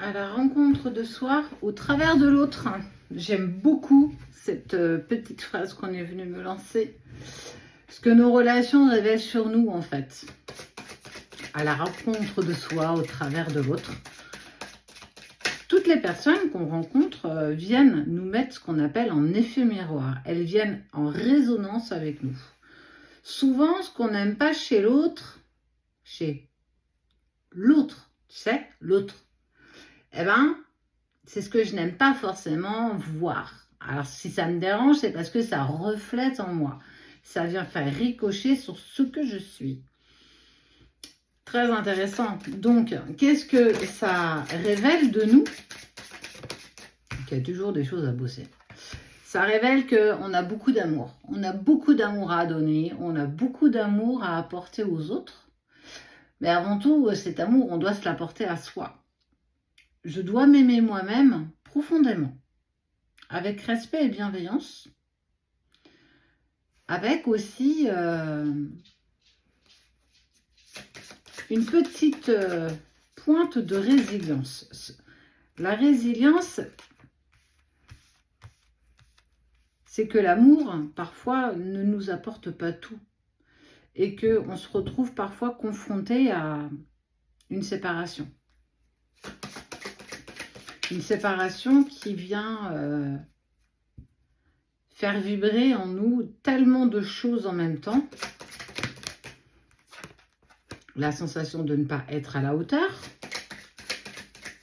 à la rencontre de soi au travers de l'autre. J'aime beaucoup cette petite phrase qu'on est venu me lancer. Ce que nos relations révèlent sur nous, en fait. À la rencontre de soi au travers de l'autre. Toutes les personnes qu'on rencontre viennent nous mettre ce qu'on appelle en effet miroir. Elles viennent en résonance avec nous. Souvent, ce qu'on n'aime pas chez l'autre, tu sais, l'autre, eh ben, c'est ce que je n'aime pas forcément voir. Alors, si ça me dérange, c'est parce que ça reflète en moi. Ça vient faire ricocher sur ce que je suis. Très intéressant. Donc, qu'est-ce que ça révèle de nous? Il y a toujours des choses à bosser. Ça révèle qu'on a beaucoup d'amour. On a beaucoup d'amour à donner. On a beaucoup d'amour à apporter aux autres. Mais avant tout, cet amour, on doit se l'apporter à soi. Je dois m'aimer moi-même profondément, avec respect et bienveillance, avec aussi une petite pointe de résilience. La résilience, c'est que l'amour, parfois, ne nous apporte pas tout et qu'on se retrouve parfois confronté à une séparation. Une séparation qui vient faire vibrer en nous tellement de choses en même temps. La sensation de ne pas être à la hauteur,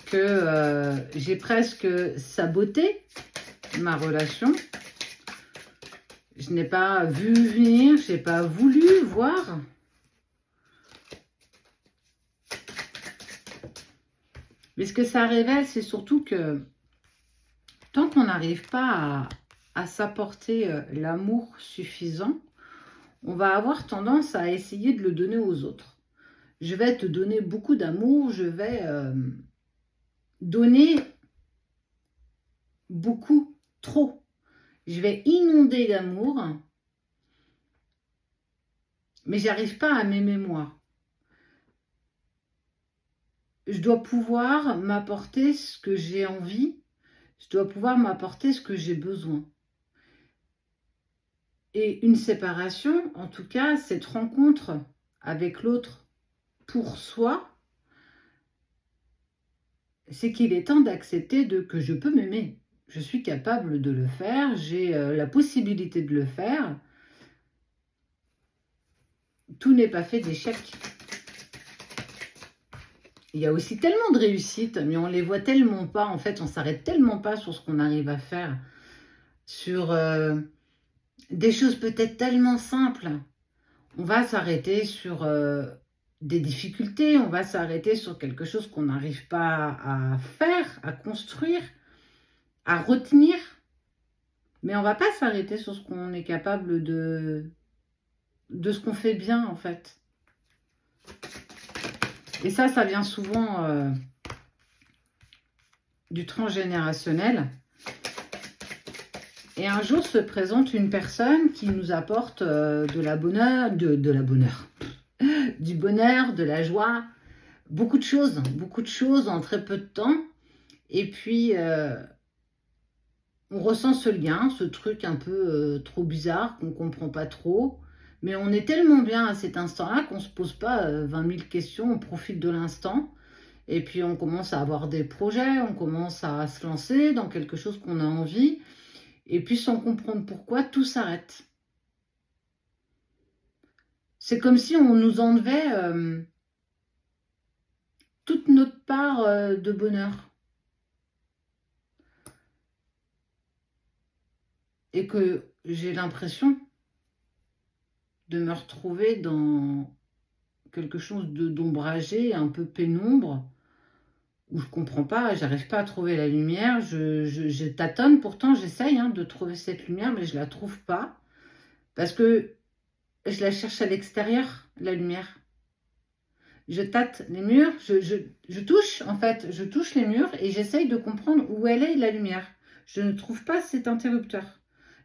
que j'ai presque saboté ma relation. Je n'ai pas vu venir, je n'ai pas voulu voir. Mais ce que ça révèle, c'est surtout que tant qu'on n'arrive pas à s'apporter l'amour suffisant, on va avoir tendance à essayer de le donner aux autres. Je vais te donner beaucoup d'amour, je vais donner beaucoup, trop. Je vais inonder d'amour, mais j'arrive pas à m'aimer moi. Je dois pouvoir m'apporter ce que j'ai envie, je dois pouvoir m'apporter ce que j'ai besoin. Et une séparation, en tout cas, cette rencontre avec l'autre pour soi, c'est qu'il est temps d'accepter que je peux m'aimer. Je suis capable de le faire, j'ai la possibilité de le faire. Tout n'est pas fait d'échecs. Il y a aussi tellement de réussites, mais on ne les voit tellement pas. En fait, on ne s'arrête tellement pas sur ce qu'on arrive à faire. Sur des choses peut-être tellement simples. On va s'arrêter sur des difficultés. On va s'arrêter sur quelque chose qu'on n'arrive pas à faire, à construire, à retenir. Mais on ne va pas s'arrêter sur ce qu'on est capable de ce qu'on fait bien, en fait. Et ça vient souvent du transgénérationnel. Et un jour se présente une personne qui nous apporte du bonheur, de la joie, beaucoup de choses en très peu de temps. Et puis, on ressent ce lien, ce truc un peu trop bizarre qu'on ne comprend pas trop. Mais on est tellement bien à cet instant-là qu'on ne se pose pas 20 000 questions, on profite de l'instant. Et puis on commence à avoir des projets, on commence à se lancer dans quelque chose qu'on a envie. Et puis sans comprendre pourquoi, tout s'arrête. C'est comme si on nous enlevait toute notre part de bonheur. Et que j'ai l'impression de me retrouver dans quelque chose d'ombragé, un peu pénombre, où je ne comprends pas, j'arrive pas à trouver la lumière, je tâtonne, pourtant j'essaye de trouver cette lumière, mais je ne la trouve pas, parce que je la cherche à l'extérieur, la lumière. Je tâte les murs, je touche, en fait, je touche les murs et j'essaye de comprendre où elle est la lumière. Je ne trouve pas cet interrupteur.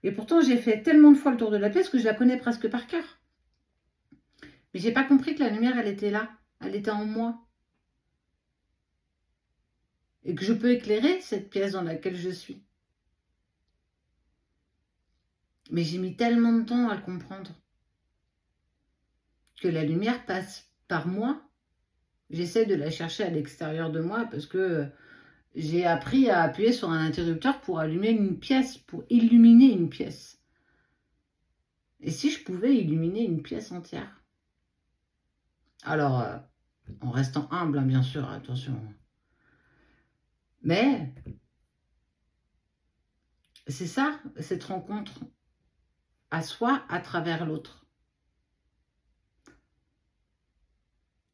Et pourtant, j'ai fait tellement de fois le tour de la pièce que je la connais presque par cœur. Mais j'ai pas compris que la lumière, elle était là. Elle était en moi. et que je peux éclairer cette pièce dans laquelle je suis. Mais j'ai mis tellement de temps à le comprendre que la lumière passe par moi. J'essaie de la chercher à l'extérieur de moi parce que j'ai appris à appuyer sur un interrupteur pour allumer une pièce, pour illuminer une pièce. Et si je pouvais illuminer une pièce entière? Alors, en restant humble, hein, bien sûr, attention. Mais c'est ça, cette rencontre à soi à travers l'autre.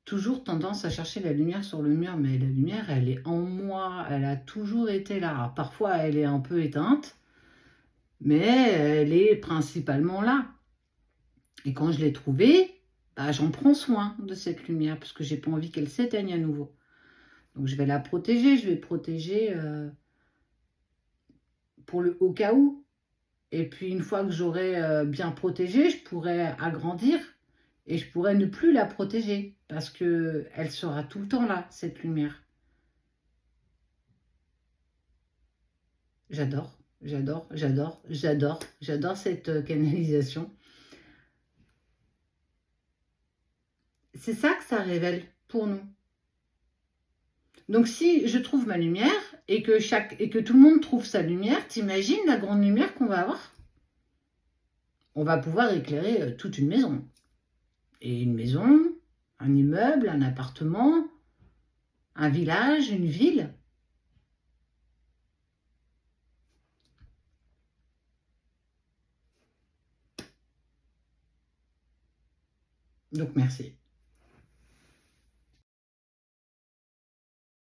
Toujours tendance à chercher la lumière sur le mur, mais la lumière, elle est en moi, elle a toujours été là. Alors, parfois, elle est un peu éteinte, mais elle est principalement là. Et quand je l'ai trouvée, bah, j'en prends soin de cette lumière, parce que j'ai pas envie qu'elle s'éteigne à nouveau. Donc, je vais la protéger, je vais protéger au cas où. Et puis, une fois que j'aurai bien protégé, je pourrai agrandir et je pourrai ne plus la protéger parce qu'elle sera tout le temps là, cette lumière. J'adore, j'adore, j'adore, j'adore, j'adore cette canalisation. C'est ça que ça révèle pour nous. Donc, si je trouve ma lumière et que tout le monde trouve sa lumière, t'imagines la grande lumière qu'on va avoir? On va pouvoir éclairer toute une maison. Et une maison, un immeuble, un appartement, un village, une ville. Donc, merci.